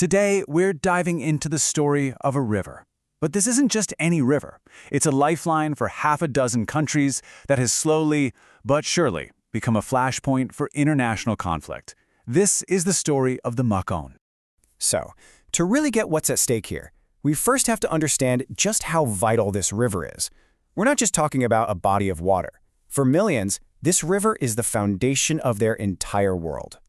Today, we're diving into the story of a river. But this isn't just any river. It's a lifeline for half a dozen countries that has slowly, but surely, become a flashpoint for international conflict. This is the story of the Mekong. So, to really get what's at stake here, we first have to understand just how vital this river is. We're not just talking about a body of water. For millions, this river is the foundation of their entire world.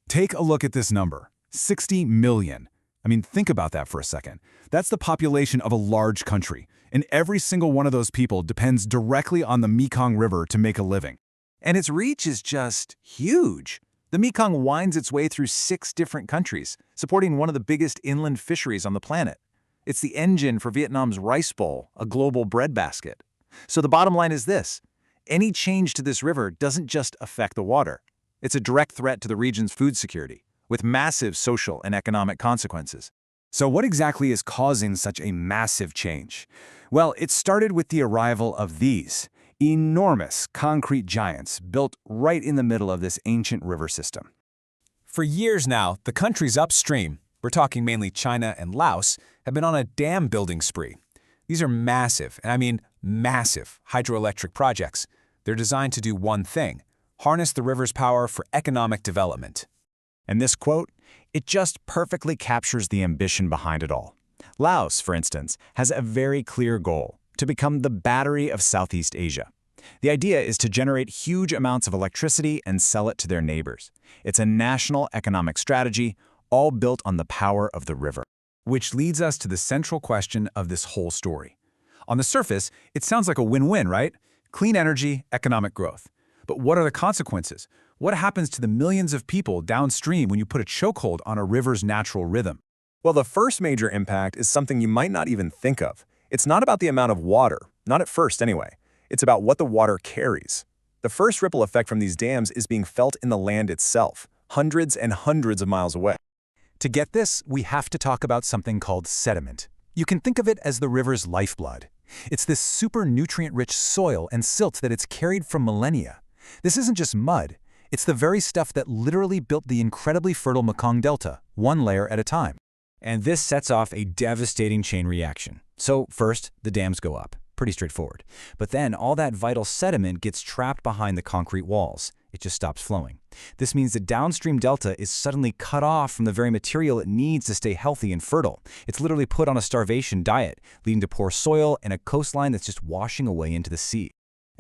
Take a look at this number, 60 million. I mean, think about that for a second. That's the population of a large country, and every single one of those people depends directly on the Mekong River to make a living. And its reach is just huge. The Mekong winds its way through 6 different countries, supporting one of the biggest inland fisheries on the planet. It's the engine for Vietnam's rice bowl, a global breadbasket. So the bottom line is this: any change to this river doesn't just affect the water. It's a direct threat to the region's food security, with massive social and economic consequences. So what exactly is causing such a massive change? Well, it started with the arrival of these enormous concrete giants built right in the middle of this ancient river system. For years now, the countries upstream, we're talking mainly China and Laos, have been on a dam building spree. These are massive, and I mean massive, hydroelectric projects. They're designed to do one thing: harness the river's power for economic development. And this quote, it just perfectly captures the ambition behind it all. Laos, for instance, has a very clear goal: to become the battery of Southeast Asia. The idea is to generate huge amounts of electricity and sell it to their neighbors. It's a national economic strategy, all built on the power of the river. Which leads us to the central question of this whole story. On the surface, it sounds like a win-win, right? Clean energy, economic growth. But what are the consequences? What happens to the millions of people downstream when you put a chokehold on a river's natural rhythm? Well, the first major impact is something you might not even think of. It's not about the amount of water, not at first anyway. It's about what the water carries. The first ripple effect from these dams is being felt in the land itself, hundreds and hundreds of miles away. To get this, we have to talk about something called sediment. You can think of it as the river's lifeblood. It's this super nutrient-rich soil and silt that it's carried from millennia. This isn't just mud. It's the very stuff that literally built the incredibly fertile Mekong Delta, one layer at a time. And this sets off a devastating chain reaction. So first, the dams go up. Pretty straightforward. But then all that vital sediment gets trapped behind the concrete walls. It just stops flowing. This means the downstream delta is suddenly cut off from the very material it needs to stay healthy and fertile. It's literally put on a starvation diet, leading to poor soil and a coastline that's just washing away into the sea.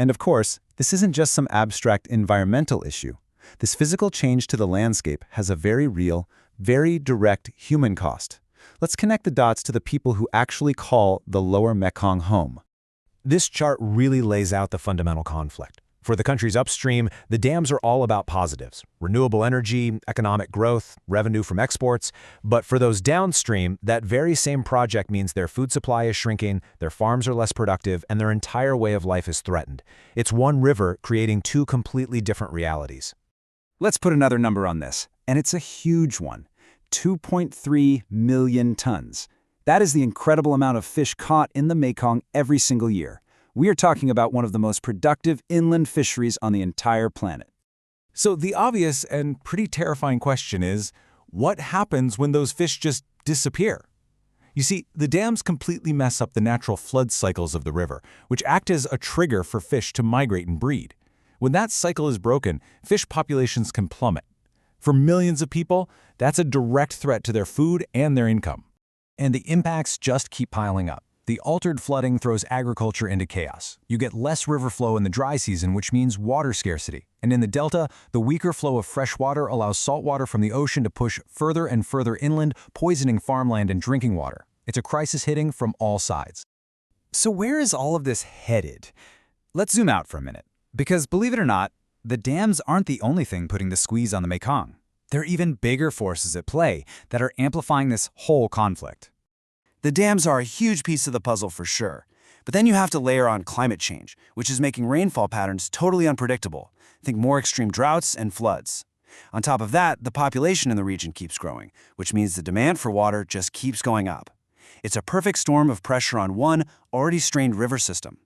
And of course, this isn't just some abstract environmental issue. This physical change to the landscape has a very real, very direct human cost. Let's connect the dots to the people who actually call the lower Mekong home. This chart really lays out the fundamental conflict. For the countries upstream, the dams are all about positives: renewable energy, economic growth, revenue from exports. But for those downstream, that very same project means their food supply is shrinking, their farms are less productive, and their entire way of life is threatened. It's one river creating 2 completely different realities. Let's put another number on this, and it's a huge one: 2.3 million tons. That is the incredible amount of fish caught in the Mekong every single year. We are talking about one of the most productive inland fisheries on the entire planet. So the obvious and pretty terrifying question is, what happens when those fish just disappear? You see, the dams completely mess up the natural flood cycles of the river, which act as a trigger for fish to migrate and breed. When that cycle is broken, fish populations can plummet. For millions of people, that's a direct threat to their food and their income. And the impacts just keep piling up. The altered flooding throws agriculture into chaos. You get less river flow in the dry season, which means water scarcity. And in the delta, the weaker flow of fresh water allows salt water from the ocean to push further and further inland, poisoning farmland and drinking water. It's a crisis hitting from all sides. So where is all of this headed? Let's zoom out for a minute. Because believe it or not, the dams aren't the only thing putting the squeeze on the Mekong. There are even bigger forces at play that are amplifying this whole conflict. The dams are a huge piece of the puzzle for sure, but then you have to layer on climate change, which is making rainfall patterns totally unpredictable. Think more extreme droughts and floods. On top of that, the population in the region keeps growing, which means the demand for water just keeps going up. It's a perfect storm of pressure on one already strained river system.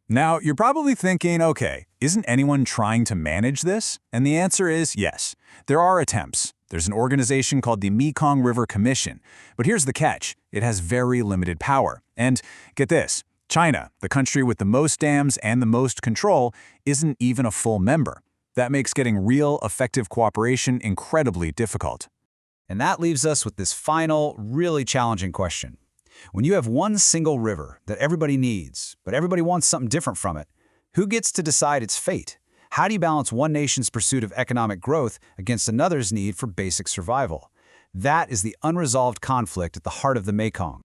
Now, you're probably thinking, okay, isn't anyone trying to manage this? And the answer is yes. There are attempts. There's an organization called the Mekong River Commission. But here's the catch. It has very limited power. And get this, China, the country with the most dams and the most control, isn't even a full member. That makes getting real, effective cooperation incredibly difficult. And that leaves us with this final, really challenging question. When you have one single river that everybody needs, but everybody wants something different from it, who gets to decide its fate? How do you balance one nation's pursuit of economic growth against another's need for basic survival? That is the unresolved conflict at the heart of the Mekong.